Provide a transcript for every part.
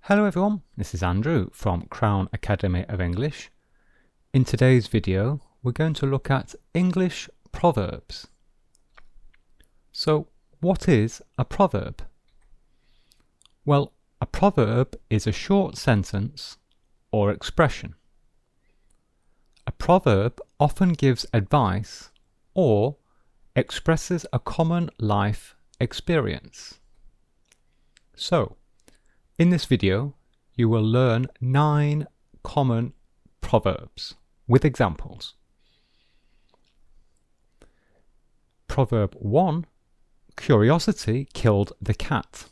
Hello everyone, this is Andrew from Crown Academy of English. In today's video, we're going to look at English proverbs. So, what is a proverb? Well, a proverb is a short sentence or expression. A proverb often gives advice or expresses a common life experience. So, in this video, you will learn 9 common proverbs with examples. Proverb 1, Curiosity killed the cat.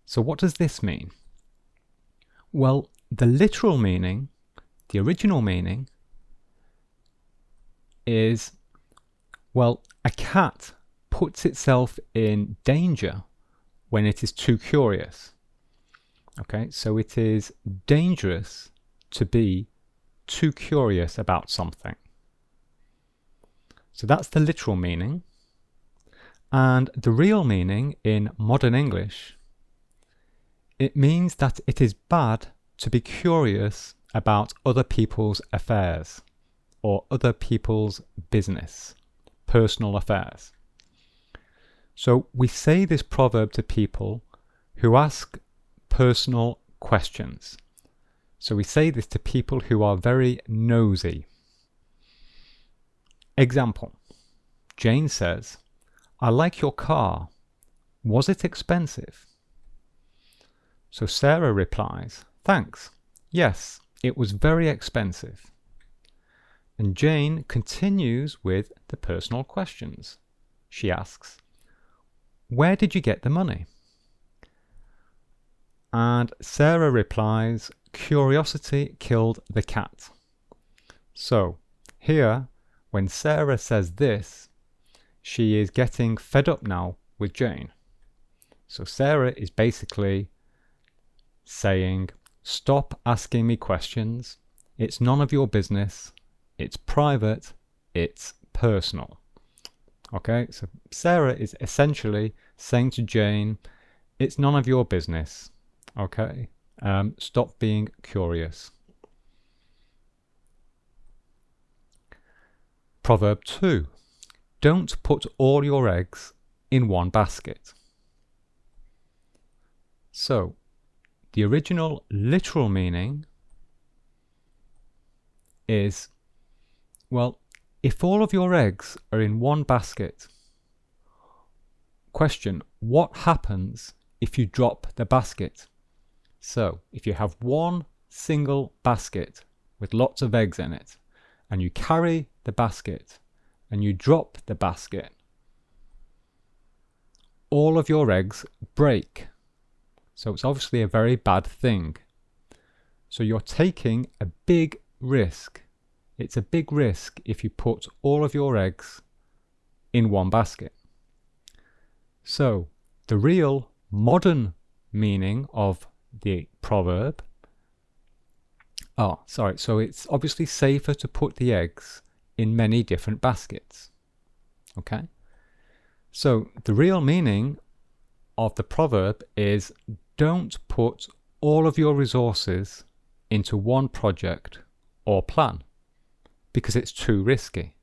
So what does this mean? Well, the literal meaning, the original meaning, is, well, a cat puts itself in danger when it is too curious. Okay, so it is dangerous to be too curious about something. So that's the literal meaning. And the real meaning in modern English, it means that it is bad to be curious about other people's affairs or other people's business, personal affairs. So we say this proverb to people who ask personal questions. So we say this to people who are very nosy. Example, Jane says, "I like your car. Was it expensive?" So Sarah replies, "Thanks. Yes, it was very expensive." And Jane continues with the personal questions. She asks, "Where did you get the money?" And Sarah replies, "Curiosity killed the cat." So here, when Sarah says this, she is getting fed up now with Jane. So Sarah is basically saying, stop asking me questions. It's none of your business. It's private. It's personal. Okay, so Sarah is essentially saying to Jane, it's none of your business. Okay, stop being curious. Proverb 2. Don't put all your eggs in one basket. So, the original literal meaning is, well, if all of your eggs are in one basket, question, what happens if you drop the basket? So, if you have one single basket with lots of eggs in it, and you carry the basket, and you drop the basket, all of your eggs break. So it's obviously a very bad thing. So you're taking a big risk. It's a big risk if you put all of your eggs in one basket. So the real modern meaning of the proverb, so it's obviously safer to put the eggs in many different baskets. Okay, so the real meaning of the proverb is, don't put all of your resources into one project or plan because it's too risky.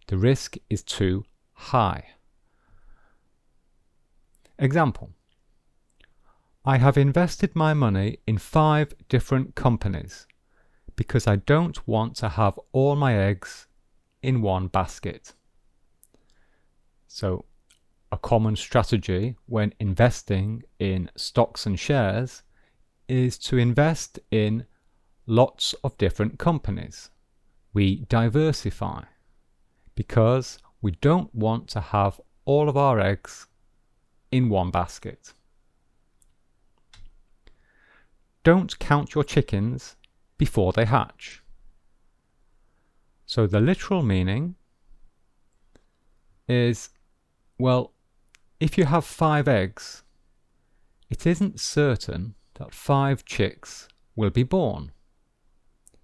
The risk is too high. Example, I have invested my money in 5 different companies because I don't want to have all my eggs in one basket. So, a common strategy when investing in stocks and shares is to invest in lots of different companies. We diversify because we don't want to have all of our eggs in one basket. Don't count your chickens before they hatch. So the literal meaning is, well, if you have 5 eggs, it isn't certain that 5 chicks will be born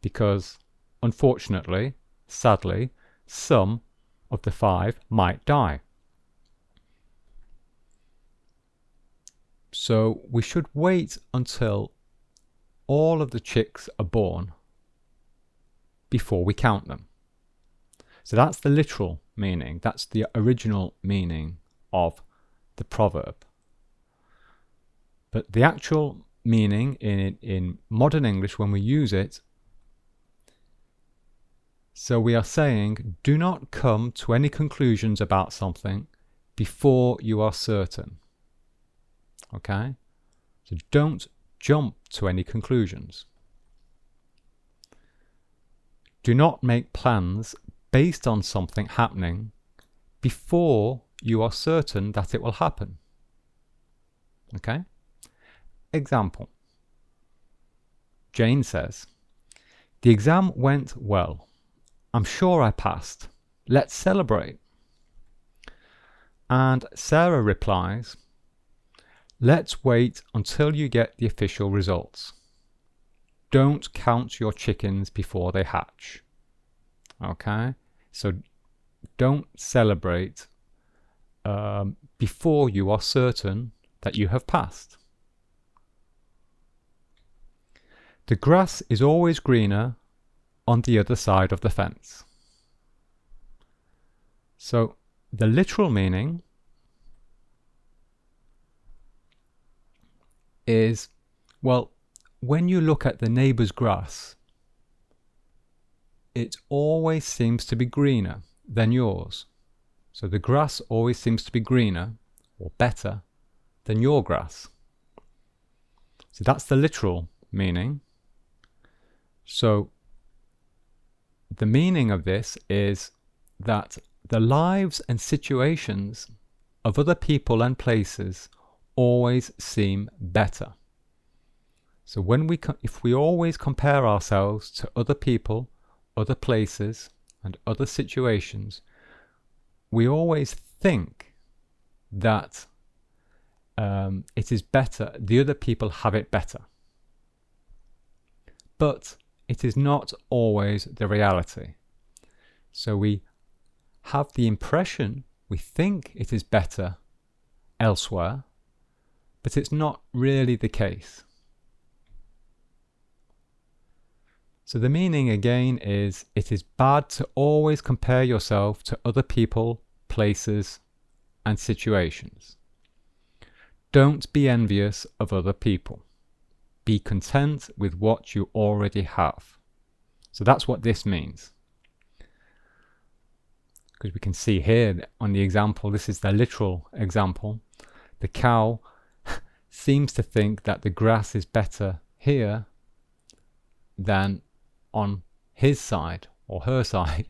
because, unfortunately, sadly, some of the 5 might die. So we should wait until all of the chicks are born before we count them. So that's the literal meaning. That's the original meaning of the proverb. But the actual meaning in modern English, when we use it, so we are saying, do not come to any conclusions about something before you are certain. Okay? So don't jump to any conclusions. Do not make plans based on something happening before you are certain that it will happen. Okay? Example. Jane says, "The exam went well. I'm sure I passed. Let's celebrate." And Sarah replies, "Let's wait until you get the official results. Don't count your chickens before they hatch." Okay? So don't celebrate before you are certain that you have passed. The grass is always greener on the other side of the fence. So the literal meaning is, well, when you look at the neighbour's grass, it always seems to be greener than yours. So the grass always seems to be greener or better than your grass. So that's the literal meaning. So the meaning of this is that the lives and situations of other people and places always seem better. So if we always compare ourselves to other people, other places, and other situations, we always think that it is better, the other people have it better. But it is not always the reality. So we have the impression, we think it is better elsewhere, but it's not really the case. So the meaning again is, it is bad to always compare yourself to other people, places, and situations. Don't be envious of other people. Be content with what you already have. So that's what this means. Because we can see here on the example, this is the literal example. The cow seems to think that the grass is better here than on his side or her side,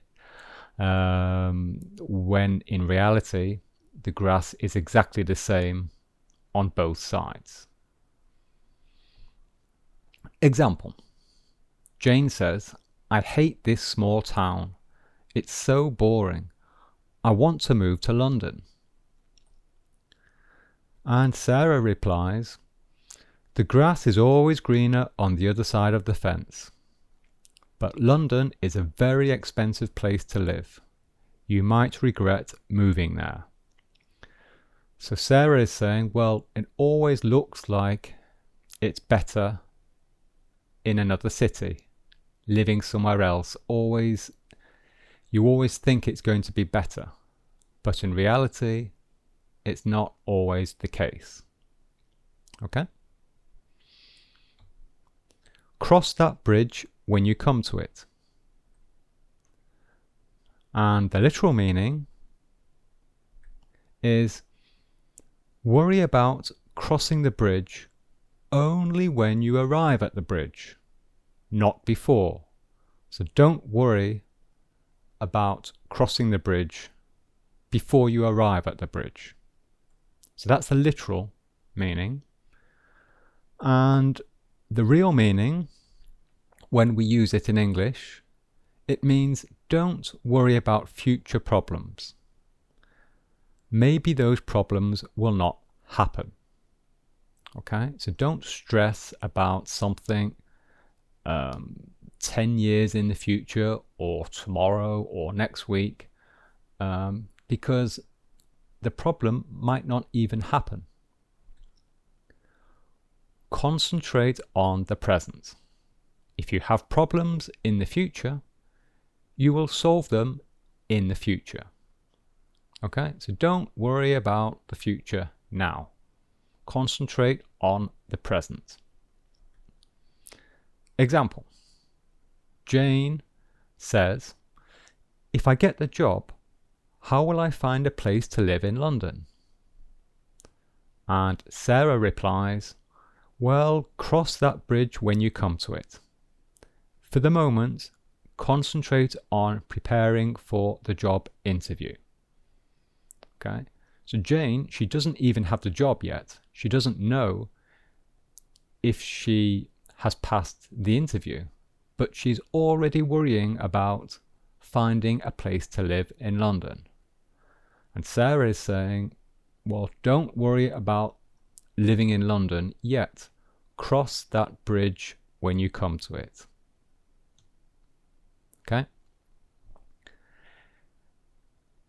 when in reality the grass is exactly the same on both sides. Example. Jane says, "I hate this small town. It's so boring. I want to move to London." And Sarah replies, "The grass is always greener on the other side of the fence. But London is a very expensive place to live. You might regret moving there." So Sarah is saying, well, it always looks like it's better in another city, living somewhere else. You always think it's going to be better, but in reality, it's not always the case. Okay? Cross that bridge when you come to it. And the literal meaning is, worry about crossing the bridge only when you arrive at the bridge, not before. So don't worry about crossing the bridge before you arrive at the bridge. So that's the literal meaning. And the real meaning, when we use it in English, it means don't worry about future problems. Maybe those problems will not happen. Okay, so don't stress about something 10 years in the future or tomorrow or next week, because the problem might not even happen. concentrate on the present. If you have problems in the future, you will solve them in the future. Okay, so don't worry about the future now. Concentrate on the present. Example. Jane says, if I get the job, how will I find a place to live in London? And Sarah replies, well, cross that bridge when you come to it. For the moment, concentrate on preparing for the job interview. Okay, so Jane, she doesn't even have the job yet. She doesn't know if she has passed the interview, but she's already worrying about finding a place to live in London. And Sarah is saying, well, don't worry about living in London yet. Cross that bridge when you come to it. Okay?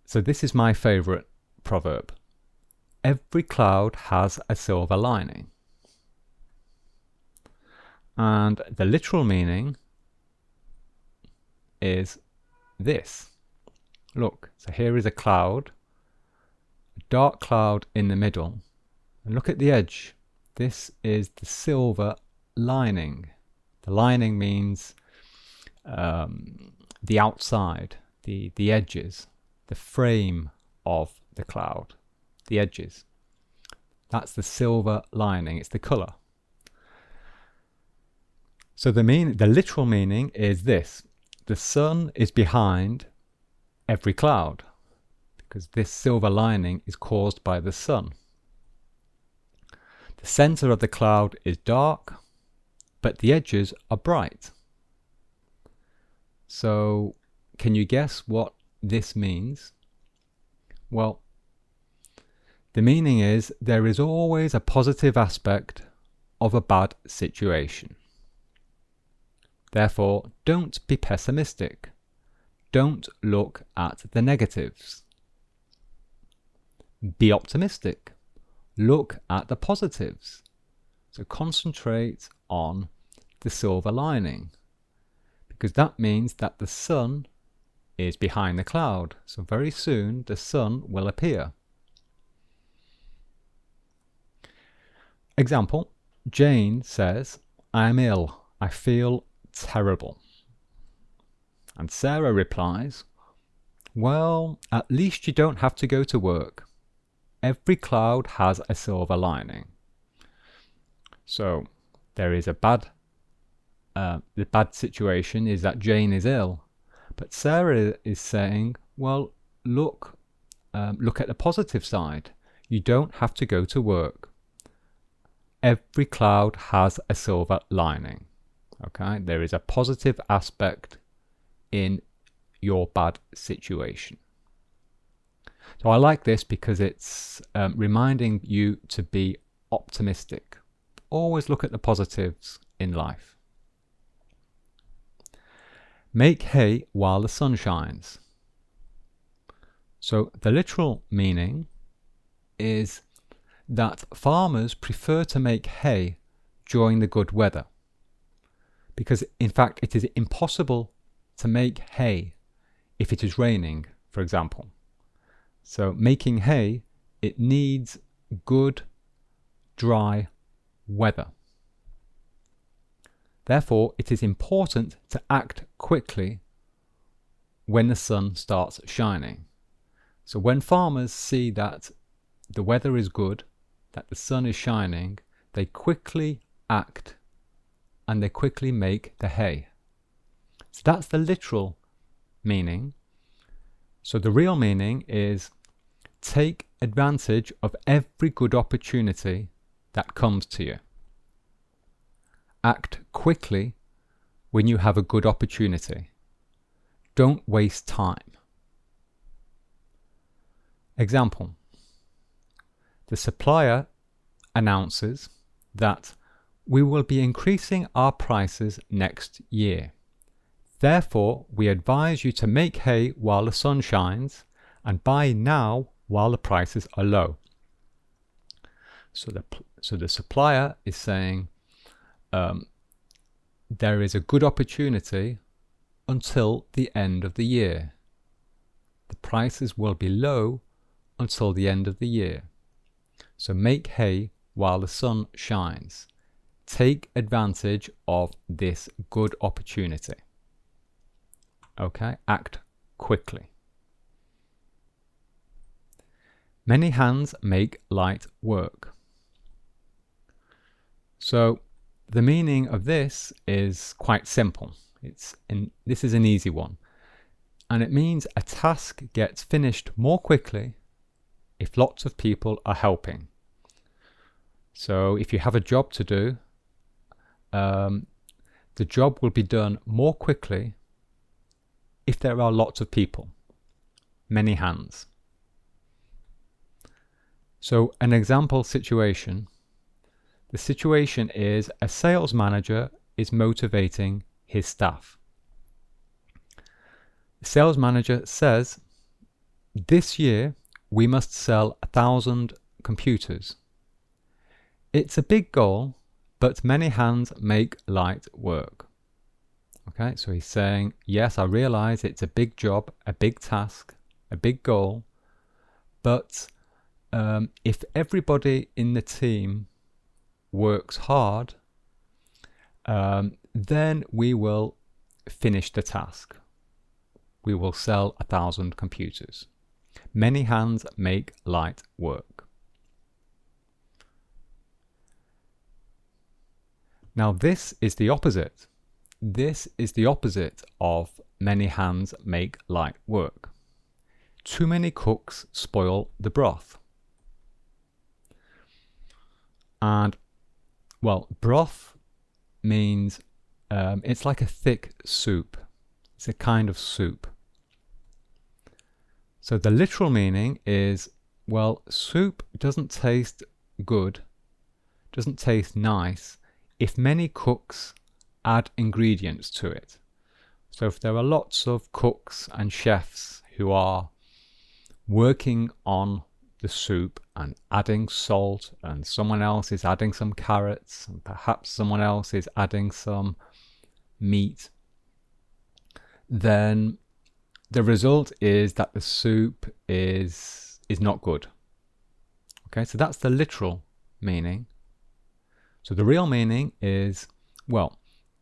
So this is my favorite proverb. Every cloud has a silver lining. And the literal meaning is this. Look, so here is a cloud, a dark cloud in the middle, and look at the edge. This is the silver lining. The lining means the outside, the edges, the frame of the cloud, the edges. That's the silver lining. It's the color. So the literal meaning is this. The sun is behind every cloud because this silver lining is caused by the sun. The center of the cloud is dark, but the edges are bright. So can you guess what this means? Well, the meaning is there is always a positive aspect of a bad situation. Therefore, don't be pessimistic. Don't look at the negatives. Be optimistic. Look at the positives. So concentrate on the silver lining, because that means that the sun is behind the cloud. So very soon the sun will appear. Example, Jane says, I am ill. I feel terrible. And Sarah replies, well, at least you don't have to go to work. Every cloud has a silver lining. So there is the bad situation is that Jane is ill. But Sarah is saying, well, look at the positive side. You don't have to go to work. Every cloud has a silver lining. Okay, there is a positive aspect in your bad situation. So I like this because it's reminding you to be optimistic. Always look at the positives in life. Make hay while the sun shines. So the literal meaning is that farmers prefer to make hay during the good weather, because in fact it is impossible to make hay if it is raining, for example. So making hay, it needs good, dry weather. Therefore, it is important to act quickly when the sun starts shining. So when farmers see that the weather is good, that the sun is shining, they quickly act and they quickly make the hay. So that's the literal meaning. So the real meaning is take advantage of every good opportunity that comes to you. Act quickly when you have a good opportunity. Don't waste time. Example. The supplier announces that we will be increasing our prices next year. Therefore, we advise you to make hay while the sun shines and buy now while the prices are low. So the supplier is saying, there is a good opportunity until the end of the year. The prices will be low until the end of the year. So make hay while the sun shines. Take advantage of this good opportunity. Okay, act quickly. Many hands make light work. So the meaning of this is quite simple. This is an easy one. And it means a task gets finished more quickly if lots of people are helping. So if you have a job to do, the job will be done more quickly if there are lots of people, many hands. So an example situation. The situation is a sales manager is motivating his staff. The sales manager says, this year we must sell 1,000 computers. It's a big goal, but many hands make light work. Okay, so he's saying, yes, I realize it's a big job, a big task, a big goal, but if everybody in the team works hard, then we will finish the task. We will sell 1,000 computers. Many hands make light work. Now this is the opposite. This is the opposite of many hands make light work. Too many cooks spoil the broth. And well, broth means it's like a thick soup. It's a kind of soup. So the literal meaning is, well, soup doesn't taste good, doesn't taste nice if many cooks add ingredients to it. So if there are lots of cooks and chefs who are working on the soup and adding salt, and someone else is adding some carrots, and perhaps someone else is adding some meat, then the result is that the soup is not good. Okay, so that's the literal meaning. So the real meaning is, well,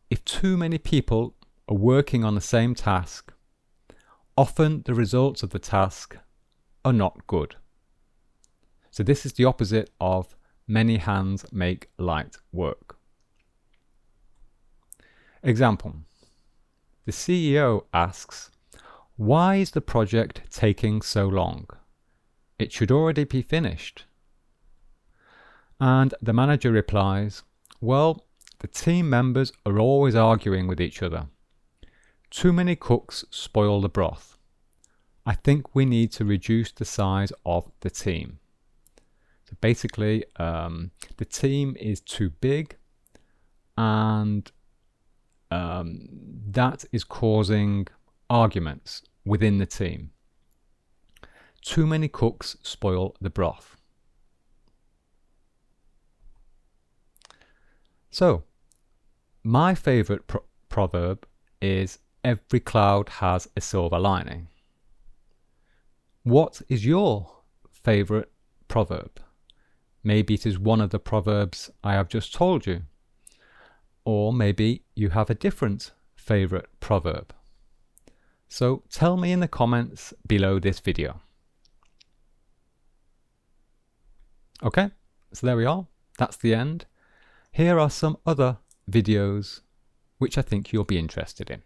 if too many people are working on the same task, often the results of the task are not good. So this is the opposite of many hands make light work. Example. The CEO asks, why is the project taking so long? It should already be finished. And the manager replies, well, the team members are always arguing with each other. Too many cooks spoil the broth. I think we need to reduce the size of the team. So basically, the team is too big, and that is causing arguments within the team. Too many cooks spoil the broth. So, my favorite proverb is, every cloud has a silver lining. What is your favorite proverb? Maybe it is one of the proverbs I have just told you. Or maybe you have a different favorite proverb. So tell me in the comments below this video. Okay, so there we are. That's the end. Here are some other videos which I think you'll be interested in.